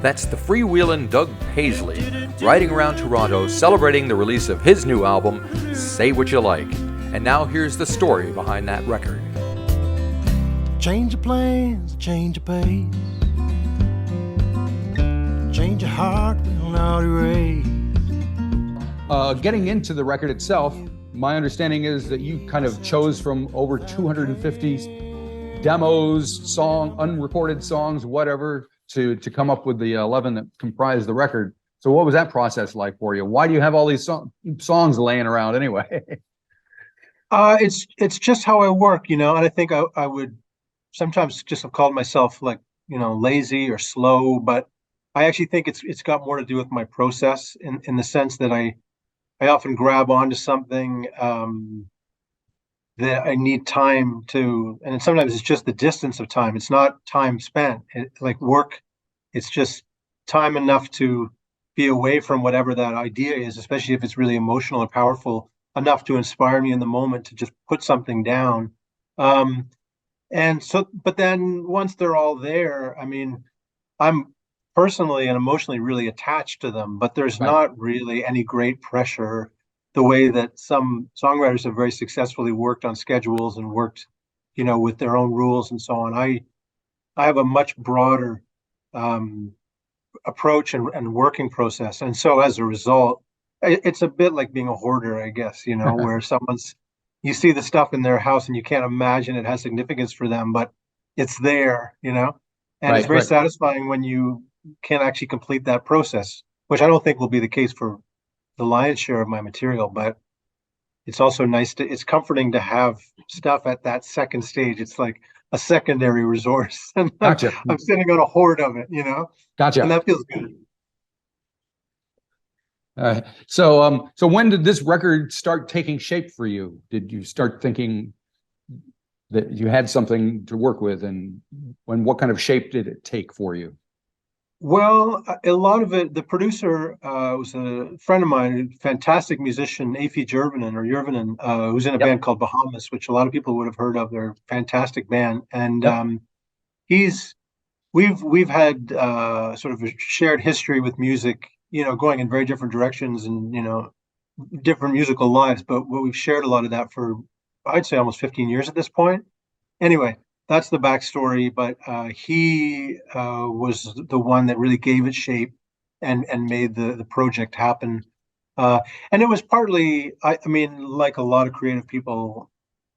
That's the freewheelin' Doug Paisley, riding around Toronto celebrating the release of his new album, Say What You Like. And now here's the story behind that record. Change your plans, change your pace. Change your heart, will not erase. Getting into the record itself, my understanding is that you kind of chose from over 250 demos, unrecorded songs, whatever, to come up with the 11 that comprise the record. So what was that process like for you? Why do you have all these songs laying around anyway? It's just how I work, and I think I would sometimes just have called myself lazy or slow, but I actually think it's got more to do with my process in the sense that I often grab onto something that I need time to, and sometimes it's just the distance of time. It's not time spent. Like work, it's just time enough to be away from whatever that idea is, especially if it's really emotional and powerful enough to inspire me in the moment to just put something down. And so, but then once they're all there, I mean, I'm personally and emotionally really attached to them, but there's not really any great pressure the way that some songwriters have very successfully worked on schedules and worked, with their own rules and so on. I have a much broader approach and working process. And so as a result, it's a bit like being a hoarder, I guess, where you see the stuff in their house and you can't imagine it has significance for them, but it's there, and it's very satisfying when you can actually complete that process, which I don't think will be the case for the lion's share of my material, but it's also it's comforting to have stuff at that second stage. It's like a secondary resource. And Gotcha. I'm sitting on a hoard of it, Gotcha. And that feels good. So when did this record start taking shape for you? Did you start thinking that you had something to work with, and what kind of shape did it take for you? Well, a lot of it, the producer was a friend of mine, a fantastic musician, Afi Jurvanen, who's in a band called Bahamas, which a lot of people would have heard of. They're a fantastic band. And we've had sort of a shared history with music, going in very different directions and, different musical lives. But we've shared a lot of that for, I'd say, almost 15 years at this point. Anyway, that's the backstory, but he was the one that really gave it shape and made the project happen. And it was partly, I mean, like a lot of creative people,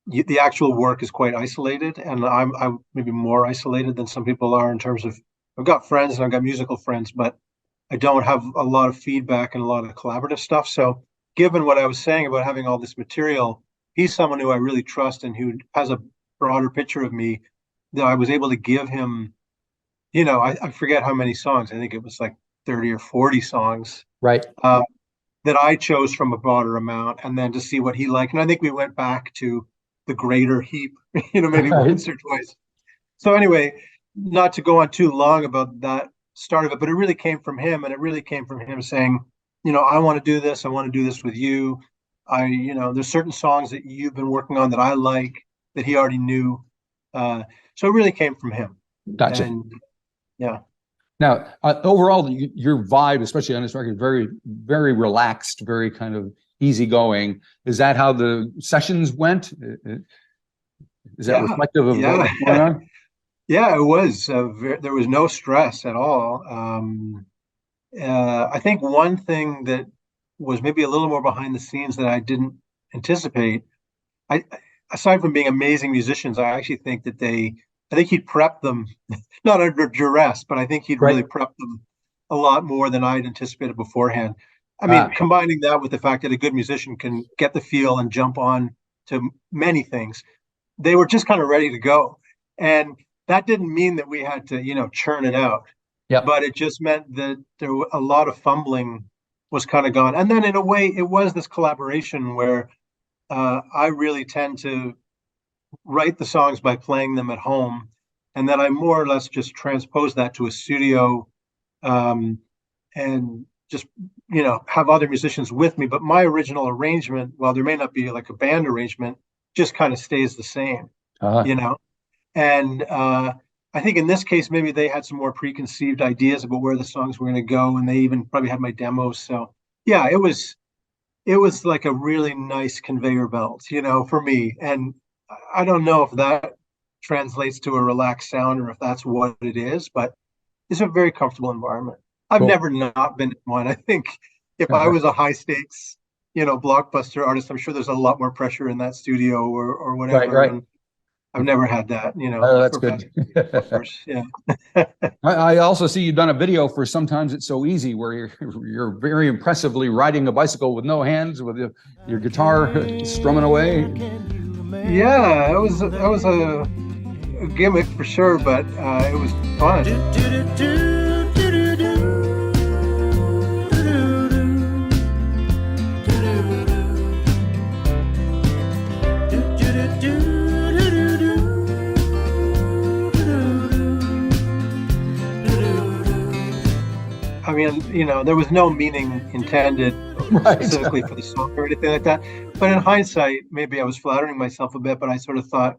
the actual work is quite isolated, and I'm maybe more isolated than some people are in terms of, I've got friends and I've got musical friends, but I don't have a lot of feedback and a lot of collaborative stuff. So given what I was saying about having all this material, he's someone who I really trust and who has a broader picture of me that I was able to give him, I forget how many songs. I think it was like 30 or 40 songs. Right. That I chose from a broader amount, and then to see what he liked. And I think we went back to the greater heap, maybe once or twice. So anyway, not to go on too long about that start of it, but it really came from him, and it really came from him saying, I want to do this. I want to do this with you. There's certain songs that you've been working on that I like that he already knew. So it really came from him. Gotcha. And, yeah. Now, overall, your vibe, especially on this record, very, very relaxed, very kind of easygoing. Is that how the sessions went? Is that reflective of what's going on? Yeah, it was. There was no stress at all. I think one thing that was maybe a little more behind the scenes that I didn't anticipate, aside from being amazing musicians, I actually think that I think he'd prep them, not under duress, but I think he'd really prep them a lot more than I'd anticipated beforehand. I mean, combining that with the fact that a good musician can get the feel and jump on to many things, they were just kind of ready to go. And that didn't mean that we had to, churn it out. Yeah. But it just meant that there were a lot of fumbling was kind of gone. And then in a way, it was this collaboration where I really tend to write the songs by playing them at home, and then I more or less just transpose that to a studio, and just have other musicians with me. But my original arrangement, while there may not be like a band arrangement, just kind of stays the same, Uh-huh. you know? And I think in this case, maybe they had some more preconceived ideas about where the songs were going to go, and they even probably had my demos. So yeah, it was like a really nice conveyor belt, for me. And I don't know if that translates to a relaxed sound or if that's what it is, but it's a very comfortable environment. I've Cool. never not been in one. I think if I was a high stakes, blockbuster artist, I'm sure there's a lot more pressure in that studio or Right, whatever. right. And I've never had that, Oh, that's professional good. performers. Yeah. I also see you've done a video for Sometimes It's So Easy, where you're very impressively riding a bicycle with no hands, with your guitar strumming away. Yeah, that was a gimmick for sure, but it was fun. I mean, there was no meaning intended Right. specifically for the song or anything like that. But in hindsight, maybe I was flattering myself a bit, but I sort of thought,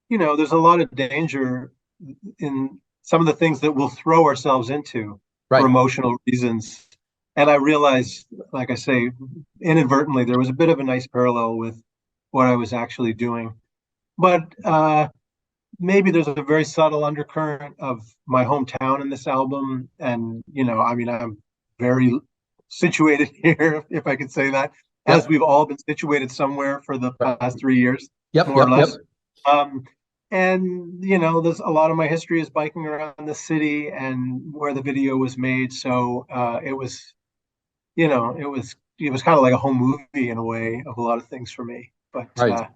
there's a lot of danger in some of the things that we'll throw ourselves into for Right. emotional reasons. And I realized, like I say, inadvertently, there was a bit of a nice parallel with what I was actually doing. But maybe there's a very subtle undercurrent of my hometown in this album. And, I mean, I'm very situated here, if I could say that, as Yep. we've all been situated somewhere for the past 3 years, Yep. more or Yep. Yep. less. And, there's a lot of my history is biking around the city and where the video was made. So it was, it was kind of like a home movie in a way of a lot of things for me. But Right. but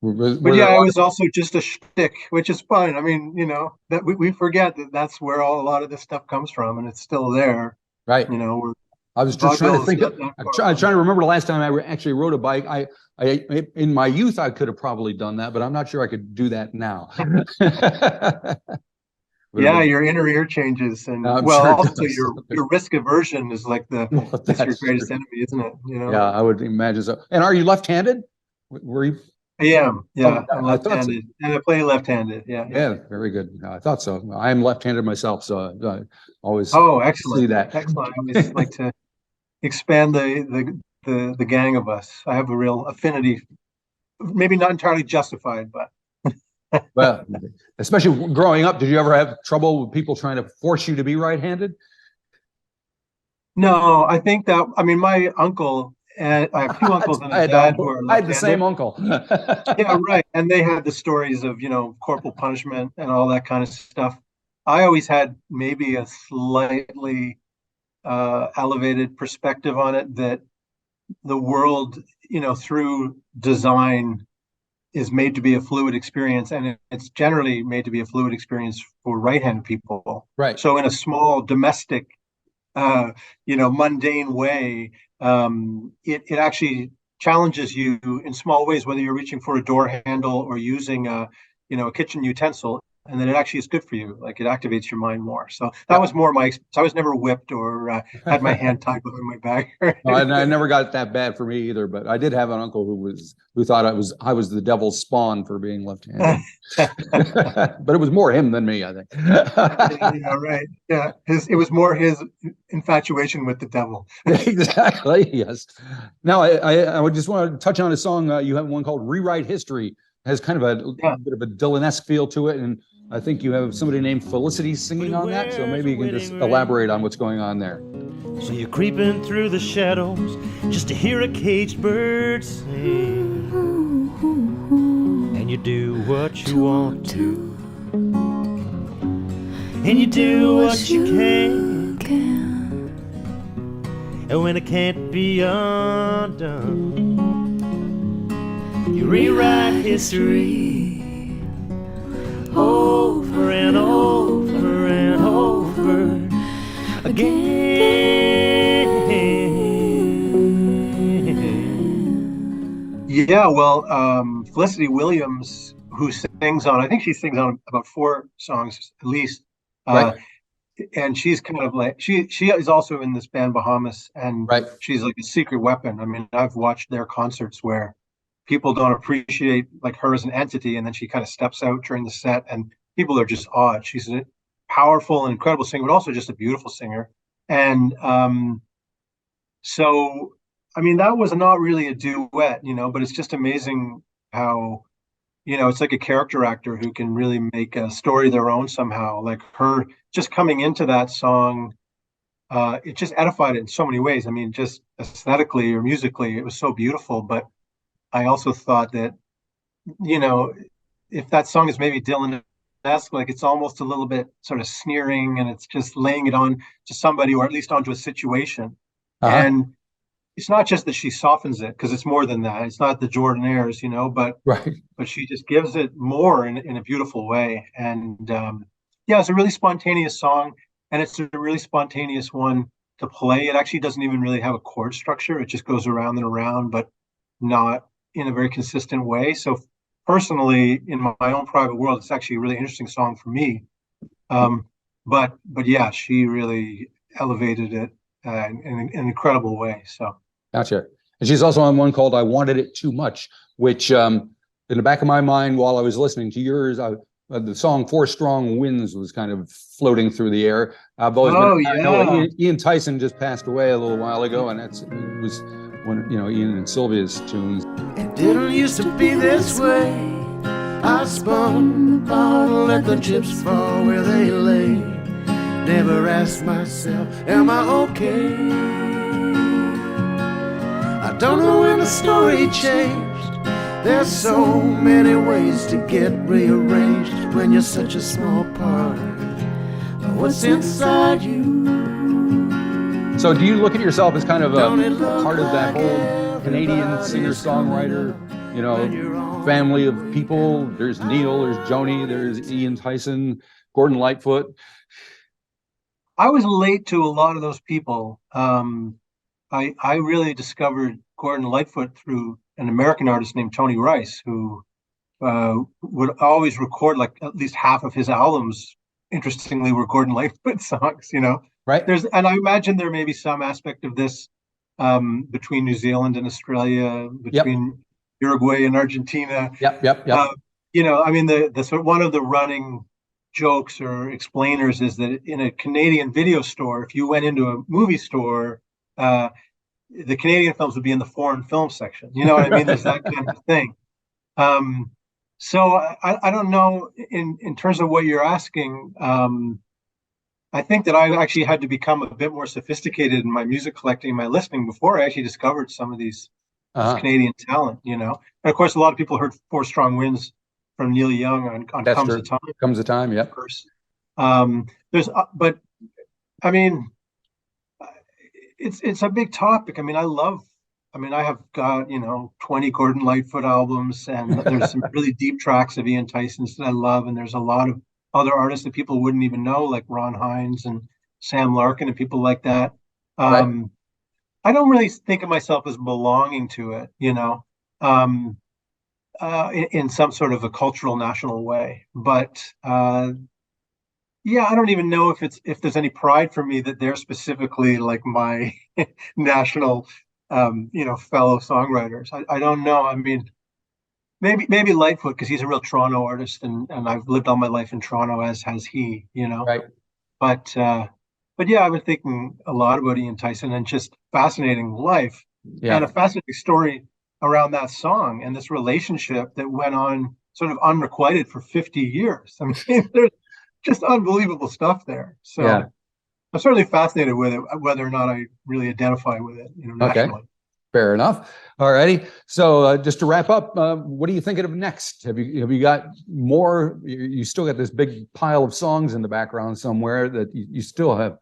Were yeah, there a it lot was also just a shtick, which is fine. I mean, that we forget that that's where a lot of this stuff comes from, and it's still there. right. We're I was just trying to vaudeville is think. not that far I'm away. trying to remember the last time I actually rode a bike. In my youth, I could have probably done that, but I'm not sure I could do that now. Yeah, your inner ear changes, and I'm well, sure it also does. your risk aversion is like Well, it's your that's greatest true. enemy, isn't it? Yeah, I would imagine so. And are you left-handed? Were you? I am. Oh, Yeah, I'm I thought so. left-handed, and I play left-handed. Yeah, yeah. Yeah, very good. I thought so. I am left-handed myself, so I always Oh, see excellent, that. excellent. I always like to expand the gang of us. I have a real affinity, maybe not entirely justified, but Well, especially growing up, did you ever have trouble with people trying to force you to be right-handed? no, I think that I mean my uncle and I have two uncles and a dad who are I had the same left-handed. uncle. Yeah, right. And they had the stories of, corporal punishment and all that kind of stuff. I always had maybe a slightly elevated perspective on it that the world, through design is made to be a fluid experience, and it's generally made to be a fluid experience for right-handed people. Right. So in a small domestic mundane way, it actually challenges you in small ways, whether you're reaching for a door handle or using a kitchen utensil, and then it actually is good for you. Like it activates your mind more. So that was more my experience. I was never whipped or had my hand tied behind my back or No, I anything. never got that bad for me either, but I did have an uncle who thought I was the devil's spawn for being left-handed. But it was more him than me, I think. Yeah, right. Yeah, it was more his infatuation with the devil. Exactly. Yes. Now, I would just want to touch on a song. You have one called "Rewrite History." It has kind of a bit of a Dylan-esque feel to it, and I think you have somebody named Felicity singing on that. So maybe you can just elaborate on what's going on there. So you're creeping through the shadows just to hear a caged bird sing, and you do what you want to, and you do what you can, and when it can't be undone, you rewrite history over and over and over again. Yeah, well, Felicity Williams, who sings on, I think she sings on about 4 songs at least. Right. And she's kind of like she is also in this band Bahamas, and Right. she's like a secret weapon. I mean, I've watched their concerts where people don't appreciate like her as an entity, and then she kind of steps out during the set, and people are just awed. She's a powerful and incredible singer, but also just a beautiful singer. And so, I mean, that was not really a duet, but it's just amazing how, it's like a character actor who can really make a story their own somehow. Like her just coming into that song, it just edified it in so many ways. I mean, just aesthetically or musically, it was so beautiful. But I also thought that, you know, if that song is maybe Dylan-esque, like it's almost a little bit sort of sneering, and it's just laying it on to somebody, or at least onto a situation. Uh-huh. And it's not just that she softens it, because it's more than that. It's not the Jordan airs, but Right. she just gives it more in a beautiful way. And yeah, it's a really spontaneous song, and it's a really spontaneous one to play. It actually doesn't even really have a chord structure. It just goes around and around, but not in a very consistent way. So personally, in my own private world, it's actually a really interesting song for me. But yeah, she really elevated it in an incredible way. So Gotcha. And she's also on one called "I Wanted It Too Much," which in the back of my mind while I was listening to yours, the song "Four Strong Winds" was kind of floating through the air. I've always been. I know Ian Tyson just passed away a little while ago, and it was one, Ian and Sylvia's tunes. It didn't used to be this way. I spun the bottle, let the chips fall where they lay. Never asked myself, am I okay? I don't know when the story changed. There's so many ways to get rearranged when you're such a small part of what's inside you. So do you look at yourself as kind of a part of that whole Canadian singer-songwriter, family of people? There's Neil, there's Joni, there's Ian Tyson, Gordon Lightfoot. I was late to a lot of those people. I really discovered Gordon Lightfoot through an American artist named Tony Rice, who would always record like at least half of his albums, interestingly, were Gordon Lightfoot songs, Right. And I imagine there may be some aspect of this between New Zealand and Australia, between Uruguay and Argentina. Yep. I mean, the sort of one of the running jokes or explainers is that in a Canadian video store, if you went into a movie store, the Canadian films would be in the foreign film section. You know what I mean? There's that kind of thing. So I don't know in terms of what you're asking. I think that I actually had to become a bit more sophisticated in my music collecting, my listening, before I actually discovered some of these Canadian talent. And of course, a lot of people heard Four Strong Winds from Neil Young on Comes a Time. Comes a Time, yep. Of course. But I mean, it's a big topic. I mean, I have got 20 Gordon Lightfoot albums, and there's some really deep tracks of Ian Tyson's that I love, and there's a lot of other artists that people wouldn't even know, like Ron Hines and Sam Larkin and people like that. Right. I don't really think of myself as belonging to it, in some sort of a cultural national way. But yeah, I don't even know if there's any pride for me that they're specifically like my national, fellow songwriters. I don't know. I mean, maybe Lightfoot, because he's a real Toronto artist, and I've lived all my life in Toronto, as has he. Right. But yeah, I've been thinking a lot about Ian Tyson, and just fascinating life, and a fascinating story around that song and this relationship that went on sort of unrequited for 50 years. I mean, there's just unbelievable stuff there. So I'm certainly fascinated with it, whether or not I really identify with it, nationally. Okay. Fair enough. All righty. So just to wrap up, what are you thinking of next? Have you got more? You still got this big pile of songs in the background somewhere that you still have,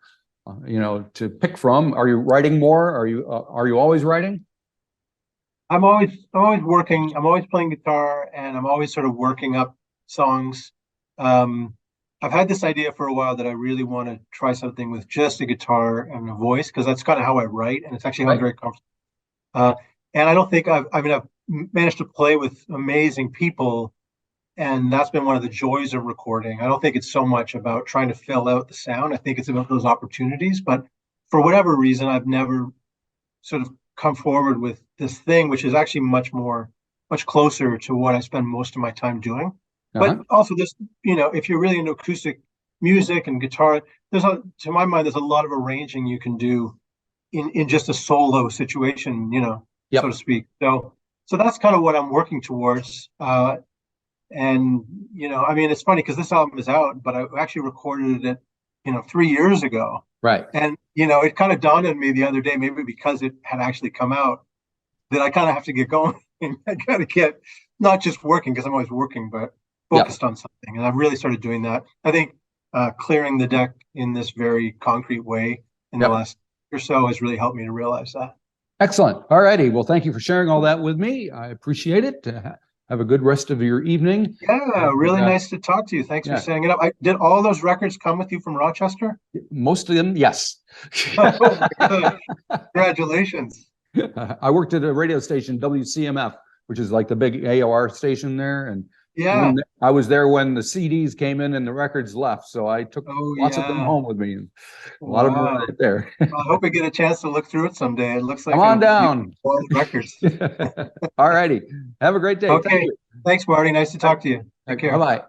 to pick from. Are you writing more? Are you always writing? I'm always working. I'm always playing guitar, and I'm always sort of working up songs. I've had this idea for a while that I really want to try something with just a guitar and a voice, because that's kind of how I write, and it's actually how I'm very comfortable. And I don't think I've managed to play with amazing people, and that's been one of the joys of recording. I don't think it's so much about trying to fill out the sound. I think it's about those opportunities. But for whatever reason, I've never sort of come forward with this thing, which is actually much more much closer to what I spend most of my time doing. Uh-huh. But also this, if you're really into acoustic music and guitar, to my mind, there's a lot of arranging you can do in just a solo situation, Yep. so to speak. So that's kind of what I'm working towards. And, I mean, it's funny because this album is out, but I actually recorded it, 3 years ago. Right. And, it kind of dawned on me the other day, maybe because it had actually come out, that I kind of have to get going. I got to get not just working because I'm always working, but focused on something. And I've really started doing that. I think clearing the deck in this very concrete way in the last year or so has really helped me to realize that. Excellent. All righty. Well, thank you for sharing all that with me. I appreciate it. Have a good rest of your evening. Yeah, really nice to talk to you. Thanks for setting it up. Did all those records come with you from Rochester? Most of them, yes. Oh, congratulations. I worked at a radio station, WCMF, which is like the big AOR station there. And I was there when the CDs came in and the records left. So I took lots of them home with me. A lot of them are right there. Well, I hope I get a chance to look through it someday. It looks like come on down. Records. All righty. Have a great day. Okay. Thank you. Thanks, Marty. Nice to talk to you. Take care. Bye-bye.